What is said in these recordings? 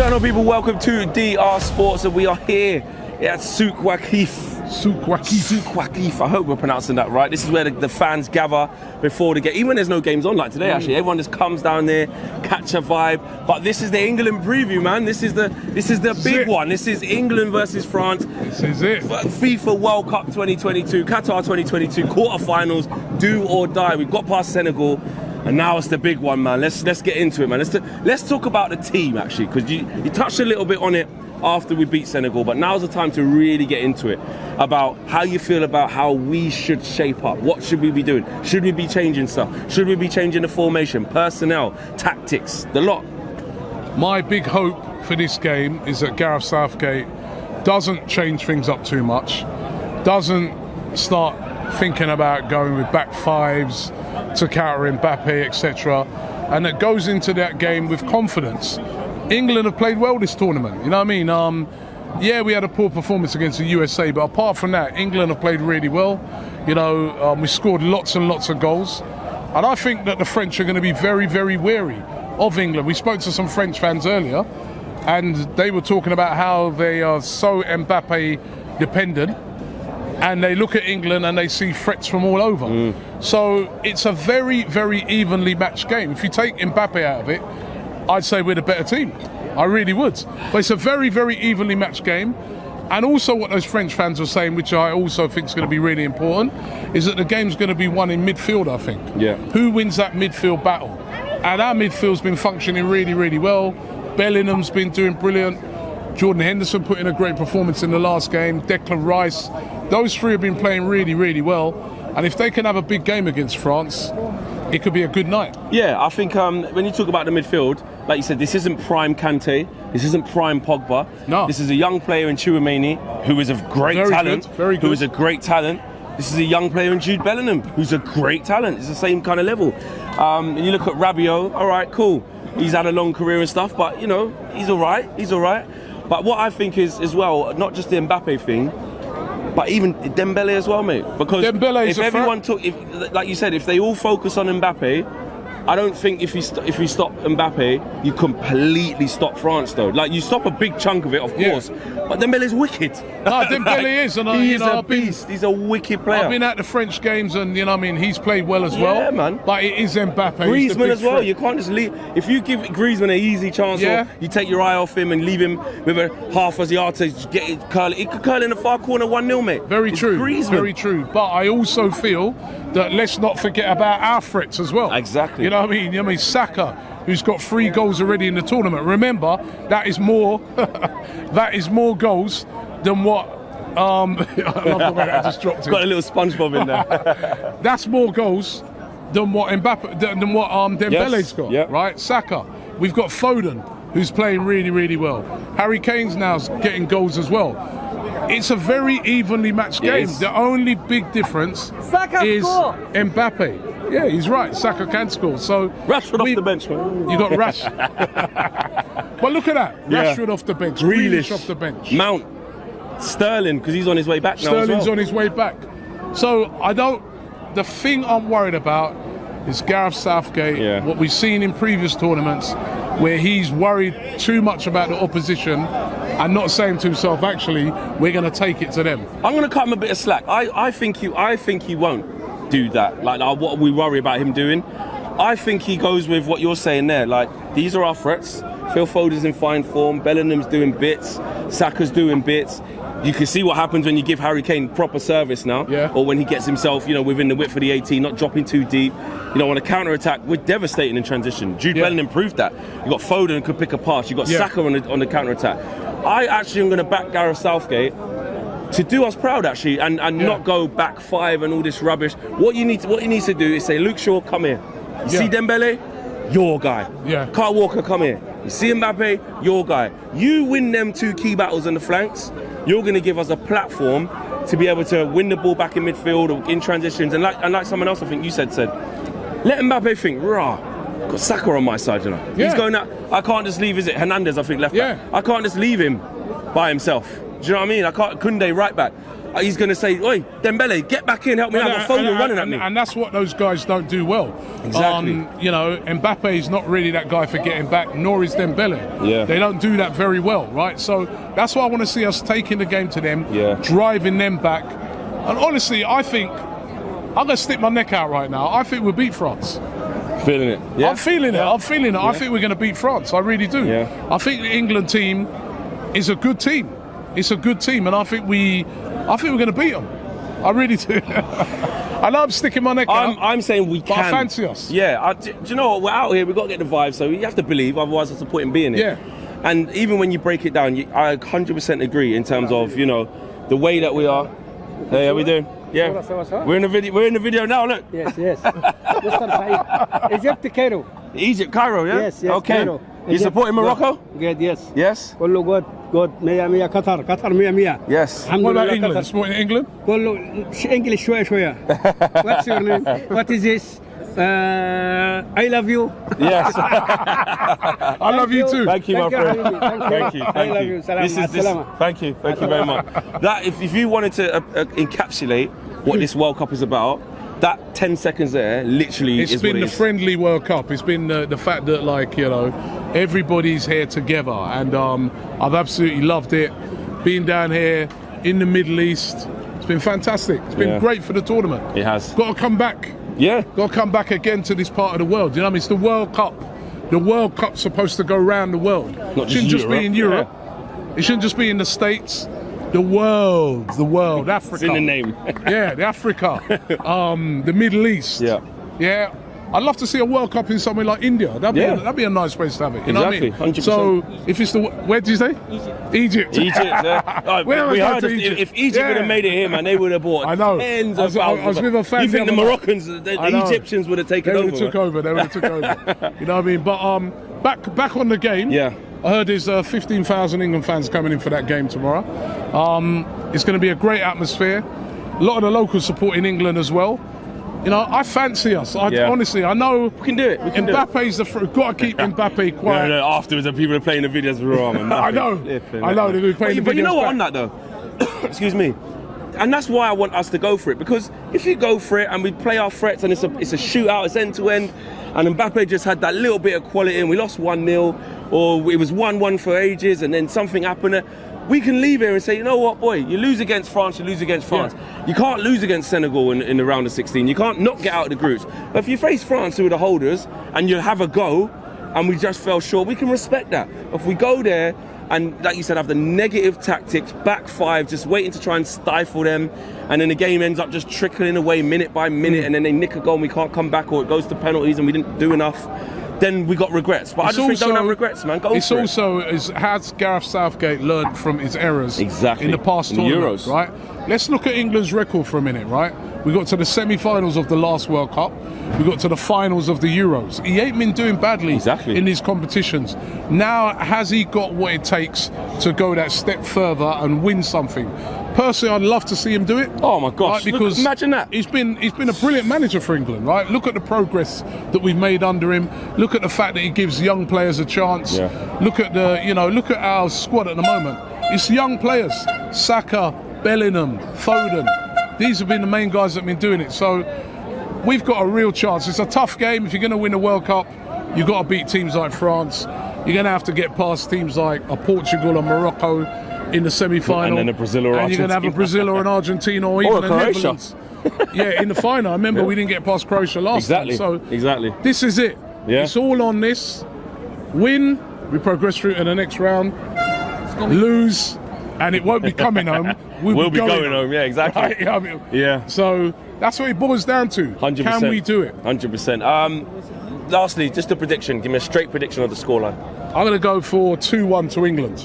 going on, people? Welcome to DR Sports, and we are here at Souk Waqif. I hope we're pronouncing that right. This is where the fans gather before the game. Even when there's no games on, like today, actually, everyone just comes down there, catch a vibe. But this is the England preview, man. This is the big one. This is England versus France. This is it. FIFA World Cup 2022, Qatar 2022, quarterfinals, do or die. We've got past Senegal. And now it's the big one, man. Let's get into it, man. Let's talk about the team, actually, because you touched a little bit on it after we beat Senegal, but now's the time to really get into it, about how you feel about how we should shape up. What should we be doing? Should we be changing stuff? Should we be changing the formation, personnel, tactics, the lot? My big hope for this game is that Gareth Southgate doesn't change things up too much, doesn't start thinking about going with back fives to counter Mbappe, etc., and that goes into that game with confidence. England have played well this tournament, you know what I mean? Yeah, we had a poor performance against the USA, but apart from that, England have played really well. You know, we scored lots and lots of goals, and I think that the French are going to be very, very wary of England. We spoke to some French fans earlier, and they were talking about how they are so Mbappe dependent, and they look at England and they see threats from all over. So it's a very, very evenly matched game. If you take Mbappe out of it, I'd say we're the better team. I really would. But it's a very, very evenly matched game. And also what those French fans are saying, which I also think is going to be really important, is that the game's going to be won in midfield, I think. Yeah. Who wins that midfield battle? And our midfield's been functioning really, really well. Bellingham's been doing brilliant. Jordan Henderson put in a great performance in the last game. Declan Rice. Those three have been playing really, really well. And if they can have a big game against France, it could be a good night. Yeah, I think when you talk about the midfield, like you said, this isn't prime Kante, this isn't prime Pogba. No. This is a young player in Chouameni, who is a great talent. Very good. Who is a great talent. This is a young player in Jude Bellingham, who's a great talent. It's the same kind of level. And you look at Rabiot, all right, cool. He's had a long career and stuff, but, you know, he's all right. But what I think is, as well, not just the Mbappe thing, but even Dembele as well, mate. Because if everyone like you said, if they all focus on Mbappe, I don't think if you stop Mbappe, you completely stop France, though. Like, you stop a big chunk of it, of course. But Dembele's wicked. No, Dembele is. And he is a beast. He's a wicked player. I've been at the French games and, you know, I mean, he's played well as well. Yeah, man. But it is Mbappe. Griezmann as well. You can't just leave. If you give Griezmann an easy chance, or you take your eye off him and leave him with a half as yard to get it curl. He could curl in the far corner 1-0, mate. Very true. Griezmann. Very true. But I also feel that let's not forget about our threats as well. Exactly. You know what I mean? Saka, who's got 3 goals already in the tournament. Remember, that is more goals than what I love the way I just dropped it. Got a little SpongeBob in there. That's more goals than what Dembele's got. Yep. Right? Saka. We've got Foden, who's playing really, really well. Harry Kane's now getting goals as well. It's a very evenly matched game. The only big difference is Mbappe. Yeah, he's right. Saka can score. So Rashford off the bench, man. You got Rash. But look at that. Rashford off the bench. Grealish off the bench. Mount. Sterling, because he's on his way back now. Sterling's on his way back. So the thing I'm worried about is Gareth Southgate. Yeah. What we've seen in previous tournaments, where he's worried too much about the opposition and not saying to himself, actually, we're going to take it to them. I'm going to cut him a bit of slack. I think he won't do that. Like, what we worry about him doing. I think he goes with what you're saying there. Like, these are our threats. Phil Foden's in fine form. Bellingham's doing bits. Saka's doing bits. You can see what happens when you give Harry Kane proper service now, or when he gets himself, within the width of the 18, not dropping too deep. On a counter-attack, we're devastating in transition. Jude Bellingham proved that. You got Foden who could pick a pass. You got Saka on the counter-attack. I actually am going to back Gareth Southgate to do us proud, actually, and not go back 5 and all this rubbish. What he needs to do is say, Luke Shaw, come here. You see Dembele? Your guy. Kyle Walker, come here. You see Mbappe? Your guy. You win them 2 key battles on the flanks, you're going to give us a platform to be able to win the ball back in midfield or in transitions. And like someone else I think you said, let Mbappe think, rah, got Saka on my side, He's going out. I can't just leave, is it Hernandez, I think, left back. I can't just leave him by himself. Do you know what I mean? I can't. Koundé right back. he's going to say, "Oi, Dembele, get back in, help me out." My phone running at me. And that's what those guys don't do well. Exactly. You know, Mbappe is not really that guy for getting back, nor is Dembele. Yeah. They don't do that very well, right? So that's why I want to see us taking the game to them, driving them back. And honestly, I think I'm going to stick my neck out right now. I think we'll beat France. Feeling it. Yeah. I'm feeling it. I'm feeling it. Yeah. I think we're going to beat France. I really do. Yeah. I think the England team is a good team. It's a good team, and I think we're going to beat them. I really do. I know I'm sticking my neck out. I'm saying we can. But I fancy us. Yeah. Do you know what? We're out here. We've got to get the vibe. So you have to believe. Otherwise, what's the point in being here? Yeah. And even when you break it down, I 100% agree in terms of, you know, the way that we are. Hey, how we doing? Yeah. We're in the video. We're in the video now. Look. Yes. Mr. Saeed. Egypt, Cairo. Egypt, Cairo. Yeah. Yes. Okay. Cairo. You Egypt. supporting Morocco? Good. Yes. Yes. كله good. مية قطر مية. Yes. الحمد What about لله England? قطر. Supporting England? كله English شوية. What's your name? What is this? I love you. Yes. I love you too. Thank you, my friend. Thank you. Thank I love you. you. Salam. This is As-salama. thank you very much. That if you wanted to encapsulate what this World Cup is about, that 10 seconds there literally It's is been what it the is. friendly World Cup. It's been the fact that, like, you know, everybody's here together, and I've absolutely loved it. Being down here in the Middle East, it's been fantastic. It's been great for the tournament. It has. Got to come back. Yeah. Got to come back again to this part of the world. You know what I mean? It's the World Cup. The World Cup's supposed to go around the world. Not It shouldn't just be in Europe. It shouldn't just be in the States. The world, Africa. It's in the name. Yeah, the Africa, the Middle East. Yeah. I'd love to see a World Cup in somewhere like India. That'd be a nice place to have it. You know what I mean? 100%. So if it's where did you say? Egypt. Egypt. Yeah. When am I We going heard to Egypt? if Egypt would have made it here, man, they would have bought I know. tens I of was- I thousands. was with a fan You the think the other night. Moroccans, the I know. Egyptians would have taken They over? would have took over. They would have took over. You know what I mean? But back on the game. Yeah. I heard there's 15,000 England fans coming in for that game tomorrow. It's going to be a great atmosphere. A lot of the locals supporting England as well. You know, I fancy us. Honestly, I know We can do it. We can do it. Mbappe's got to keep Mbappe quiet. No, afterwards, the people are playing the videos wrong. I know. They're going to be playing the videos. But you know what? back. On that though, excuse me, and that's why I want us to go for it, because if you go for it and we play our threats and it's a shootout, it's end to end, and Mbappe just had that little bit of quality and we lost 1-0, or it was 1-1 for ages, and then something happened. We can leave here and say, you know what, boy, you lose against France, you lose against France. You can't lose against Senegal in the round of 16. You can't not get out of the groups. But if you face France, who are the holders, and you have a go, and we just fell short, we can respect that. If we go there and, like you said, have the negative tactics, back five, just waiting to try and stifle them, and then the game ends up just trickling away minute by minute, and then they nick a goal and we can't come back, or it goes to penalties and we didn't do enough, then we got regrets. But I just think don't have regrets, man. Go It's for also has Gareth Southgate learned from his errors Exactly. in the past In the tournaments, Euros. right? Let's look at England's record for a minute, right? We got to the semi-finals of the last World Cup. We got to the finals of the Euros. He ain't been doing badly in these competitions. Now, has he got what it takes to go that step further and win something? Personally, I'd love to see him do it. Oh my gosh! Right, because imagine that. He's been a brilliant manager for England, right? Look at the progress that we've made under him. Look at the fact that he gives young players a chance. Yeah. Look at look at our squad at the moment. It's young players: Saka, Bellingham, Foden. These have been the main guys that have been doing it. So we've got a real chance. It's a tough game. If you're going to win a World Cup, you've got to beat teams like France. You're going to have to get past teams like a Portugal or Morocco in the semi-final. And then a Brazil or And you're going to have a Brazil or an Argentina or even a a Croatia. Netherlands. Yeah, in the final. I remember we didn't get past Croatia last time. So Exactly. this is it. Yeah. It's all on this. Win, we progress through to the next round. Lose, and it won't be coming home. We'll be going home. Yeah, exactly. Right? I mean, Yeah. So that's what it boils down to. 100%. Can we do it? 100%. Lastly, just a prediction. Give me a straight prediction of the scoreline. I'm going to go for 2-1 to England.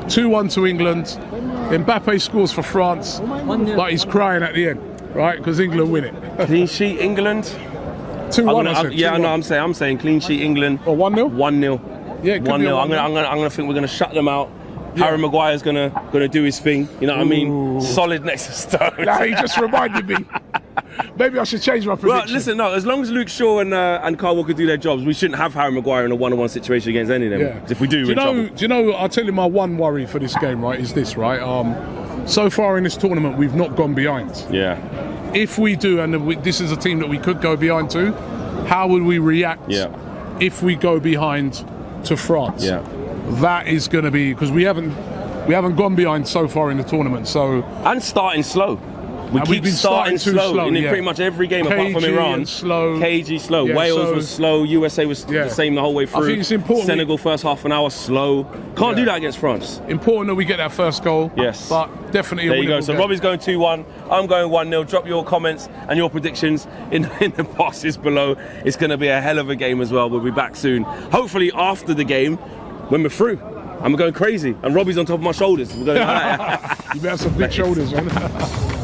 2-1 to England. Mbappe scores for France, but he's crying at the end, right? Because England win it. Clean sheet England. 2-1. I said. Yeah, 2-1. no, I'm saying clean sheet England. Or 1-0. 1-0. Yeah, it could be a 1-0. I'm 1-0. gonna think we're gonna shut them out. Harry Maguire's gonna do his thing. You know what I mean? Solid next to Stones. Nah, he just reminded me. Maybe I should change my prediction. Well, listen, no. As long as Luke Shaw and Kyle Walker do their jobs, we shouldn't have Harry Maguire in a one-on-one situation against any of them. Yeah. 'Cause if we do, we're in trouble. Do you know? I'll tell you my one worry for this game. Right, is this right? so far in this tournament, we've not gone behind. Yeah. If we do, and this is a team that we could go behind to, how would we react if we go behind to France? Yeah. That is going to be, because we haven't gone behind so far in the tournament. So and starting slow. We keep been starting slow in yeah. pretty much every game apart from KG Iran. and slow. KG slow. Yeah, Wales was slow. USA was the same the whole way through. I think it's important. Senegal first half an hour slow. Can't do that against France. Important that we get that first goal. Yes. But definitely. There you go. winnable So game. Robbie's going 2-1. I'm going 1-0. Drop your comments and your predictions in the boxes below. It's going to be a hell of a game as well. We'll be back soon. Hopefully after the game when we're through. And we're going crazy. And Robbie's on top of my shoulders. We're going like that. You better have some big shoulders, man.